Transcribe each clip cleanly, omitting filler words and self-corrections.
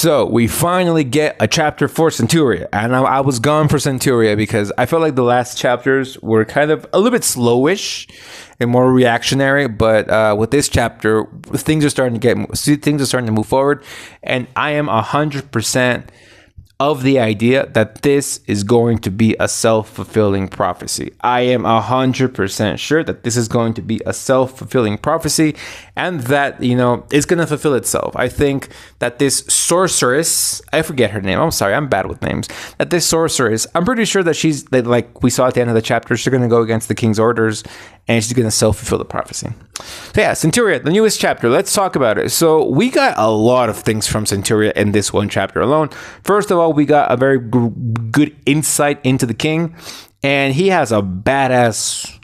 So we finally get a chapter for Centuria, and I was gone for Centuria because I felt like the last chapters were kind of a little bit slowish and more reactionary. But with this chapter, things are starting to move forward, and I am 100% of the idea that this is going to be a self-fulfilling prophecy. I am 100% sure that this is going to be a self-fulfilling prophecy, and that, it's going to fulfill itself. I think that this sorceress, I forget her name, I'm sorry, I'm bad with names, that this sorceress, I'm pretty sure that she's, like we saw at the end of the chapter, she's going to go against the king's orders, and she's going to self-fulfill the prophecy. So yeah, Centuria, the newest chapter, let's talk about it. So we got a lot of things from Centuria in this one chapter alone. First of all, we got a very good insight into the king, and he has a badass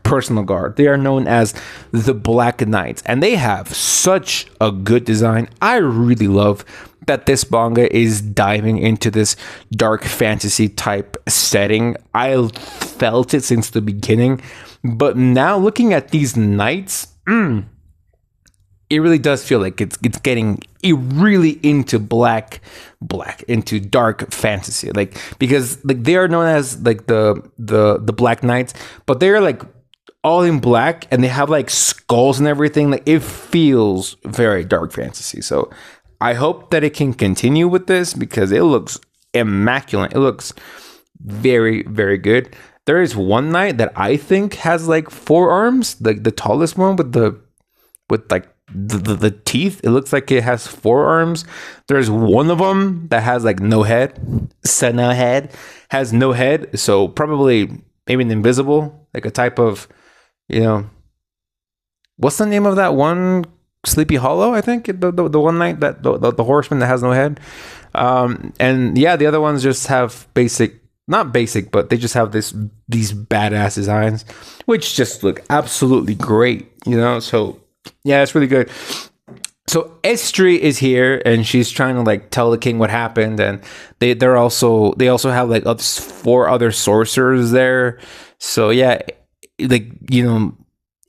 personal guard. They are known as the Black Knights, and they have such a good design. I really love that this manga is diving into this dark fantasy type setting. I felt it since the beginning, but now looking at these knights, it really does feel like it's getting really into black into dark fantasy, because they are known as the Black Knights, but they're all in black and they have skulls and everything. It feels very dark fantasy. So I hope that it can continue with this because it looks immaculate. It looks very, very good. There is one knight that I think has 4 arms, the tallest one with the teeth. It looks like it has 4 arms. There's one of them that has no head. Has no head. So probably maybe an invisible, a type of, what's the name of that one? Sleepy Hollow, I think. The one knight, that the horseman that has no head. And yeah, the other ones just have not basic, but they just have these badass designs, which just look absolutely great, So yeah, it's really good. So Estri is here, and she's trying to tell the king what happened, and they also have 4 other sorcerers there. So yeah,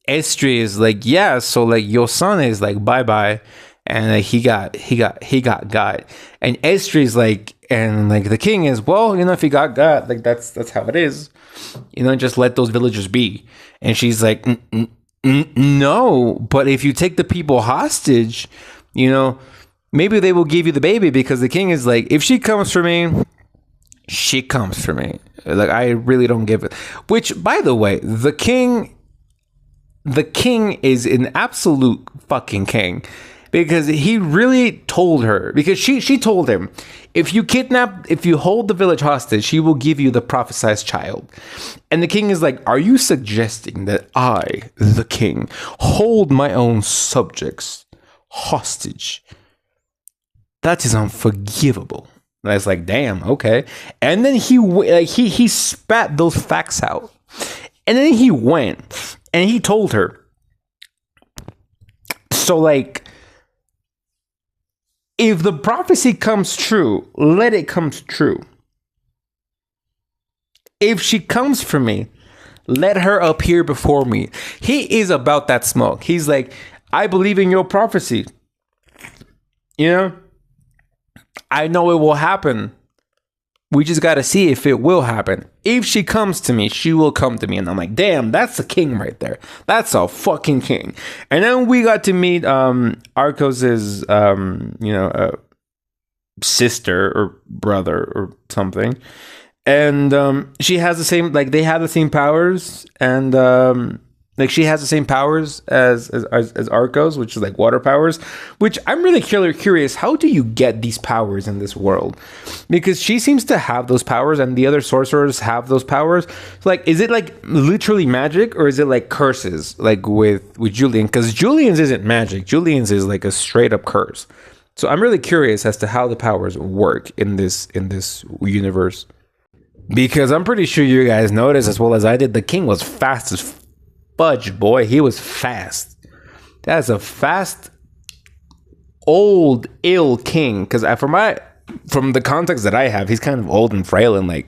Estri is yeah, so your son is bye bye, and he got and Estri is and the king is, well, if he got that's how it is, just let those villagers be. And she's like, no, but if you take the people hostage, maybe they will give you the baby, because the king is if she comes for me, she comes for me. I really don't give it. Which, by the way, the king is an absolute fucking king, because he really told her, because she told him, if you hold the village hostage, she will give you the prophesied child. And the king is are you suggesting that I, the king, hold my own subjects hostage? That is unforgivable. And I was damn, okay. And then he spat those facts out. And then he went and he told her. So if the prophecy comes true, let it come true. If she comes for me, let her appear before me. He is about that smoke. He's I believe in your prophecy. I know it will happen. We just got to see if it will happen. If she comes to me, she will come to me. And I'm damn, that's a king right there. That's a fucking king. And then we got to meet Arcos's, sister or brother or something. And she has the same, they have the same powers. And she has the same powers as Arcos, which is water powers, which I'm really curious. How do you get these powers in this world? Because she seems to have those powers and the other sorcerers have those powers. Is it literally magic, or is it curses with Julian? Because Julian's isn't magic. Julian's is a straight up curse. So I'm really curious as to how the powers work in this universe. Because I'm pretty sure you guys noticed as well as I did, the king was fast as fudge, boy. He was fast. That's a fast, old, ill king. Because from the context that I have, he's kind of old and frail and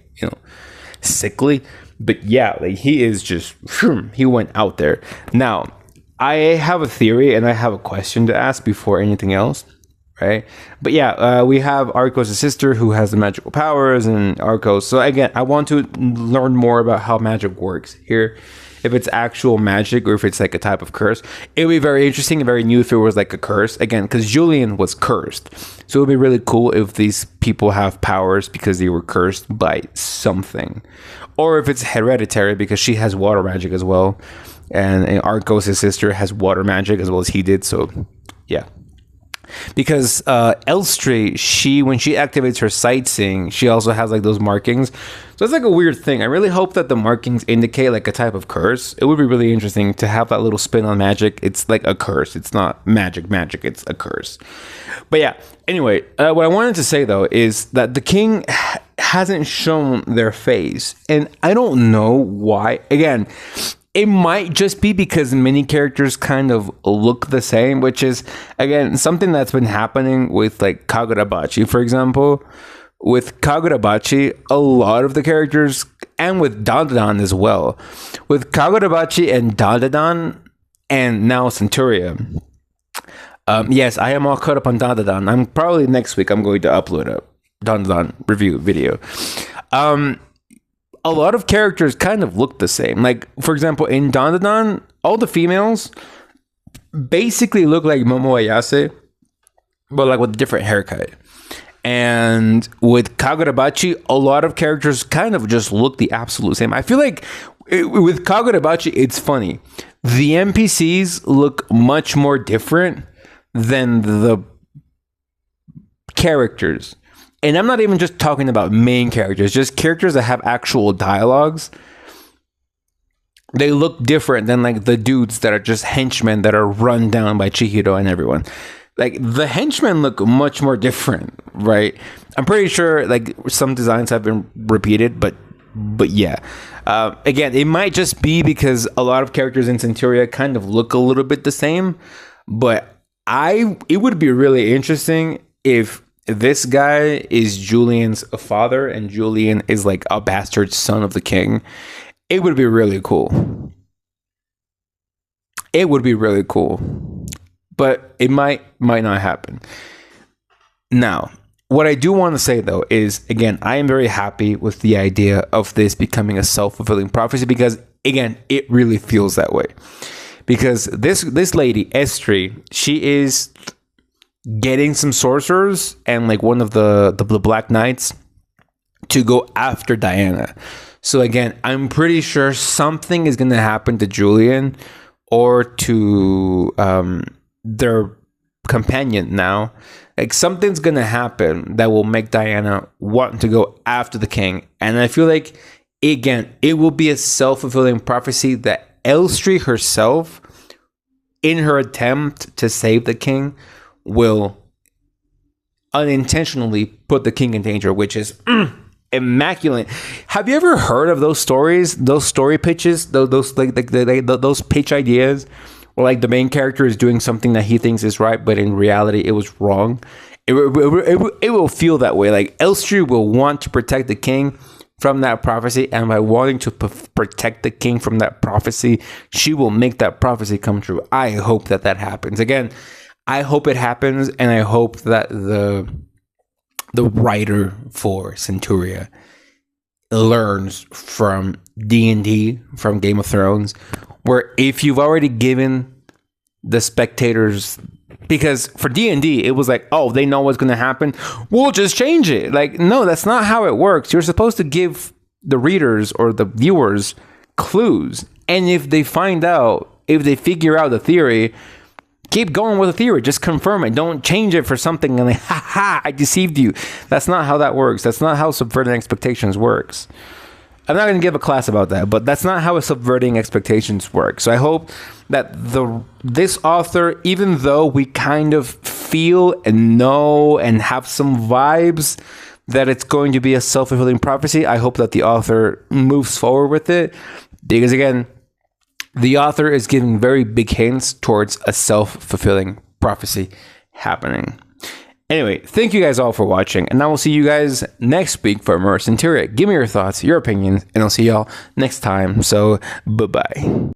sickly. But yeah, he is just, he went out there. Now, I have a theory and I have a question to ask before anything else. right? But yeah, we have Arcos' sister who has the magical powers, and Arcos. So again, I want to learn more about how magic works here. If it's actual magic or if it's like a type of curse, it would be very interesting and very new if it was like a curse. Again, because Julian was cursed. So it would be really cool if these people have powers because they were cursed by something. Or if it's hereditary because she has water magic as well. And Arcos' sister has water magic as well as he did. So yeah. Because Elstree, when she activates her sightseeing, she also has like those markings. So it's like a weird thing. I really hope that the markings indicate like a type of curse. It would be really interesting to have that little spin on magic. It's like a curse. It's not magic, it's a curse. But yeah, anyway, what I wanted to say though is that the king hasn't shown their face. And I don't know why. Again, it might just be because many characters kind of look the same, which is, again, something that's been happening with like Kagurabachi, for example. With Kagurabachi, a lot of the characters, and with Dandadan as well. With Kagurabachi and Dandadan, and now Centuria. Yes, I am all caught up on Dandadan. I'm probably next week I'm going to upload a Dandadan review video. A lot of characters kind of look the same. Like, for example, in Dandadan, all the females basically look like Momo Ayase, but like with a different haircut. And with Kagurabachi, a lot of characters kind of just look the absolute same. I feel like with Kagurabachi, it's funny. The NPCs look much more different than the characters. And I'm not even just talking about main characters, just characters that have actual dialogues. They look different than like the dudes that are just henchmen that are run down by Chihiro and everyone. Like the henchmen look much more different, right? I'm pretty sure like some designs have been repeated, but yeah. Again, it might just be because a lot of characters in Centuria kind of look a little bit the same, but it would be really interesting if this guy is Julian's father and Julian is like a bastard son of the king. It would be really cool. It would be really cool. But it might not happen. Now, what I do want to say though is, again, I am very happy with the idea of this becoming a self-fulfilling prophecy because, again, it really feels that way. Because this lady, Elstree, she is getting some sorcerers and like one of the Black Knights to go after Diana. So again, I'm pretty sure something is going to happen to Julian or to their companion now. Like something's going to happen that will make Diana want to go after the king. And I feel like, again, it will be a self-fulfilling prophecy that Elstree herself, in her attempt to save the king, will unintentionally put the king in danger, which is immaculate. Have you ever heard of those stories, those story pitches, those those pitch ideas, where like the main character is doing something that he thinks is right, but in reality it was wrong? It will feel that way. Like Elstree will want to protect the king from that prophecy, and by wanting to protect the king from that prophecy, she will make that prophecy come true. I hope that happens. Again, I hope it happens, and I hope that the writer for Centuria learns from D&D, from Game of Thrones, where if you've already given the spectators, because for D&D, it was like, oh, they know what's going to happen, we'll just change it. Like, no, that's not how it works. You're supposed to give the readers or the viewers clues. And if they find out, if they figure out the theory, keep going with the theory. Just confirm it. Don't change it for something and like, ha, I deceived you. That's not how that works. That's not how subverting expectations works. I'm not going to give a class about that, but that's not how subverting expectations works. So I hope that this author, even though we kind of feel and know and have some vibes that it's going to be a self-fulfilling prophecy, I hope that the author moves forward with it. Because again, the author is giving very big hints towards a self-fulfilling prophecy happening. Anyway, thank you guys all for watching, and I will see you guys next week for more Centuria. Give me your thoughts, your opinions, and I'll see y'all next time. So, bye-bye.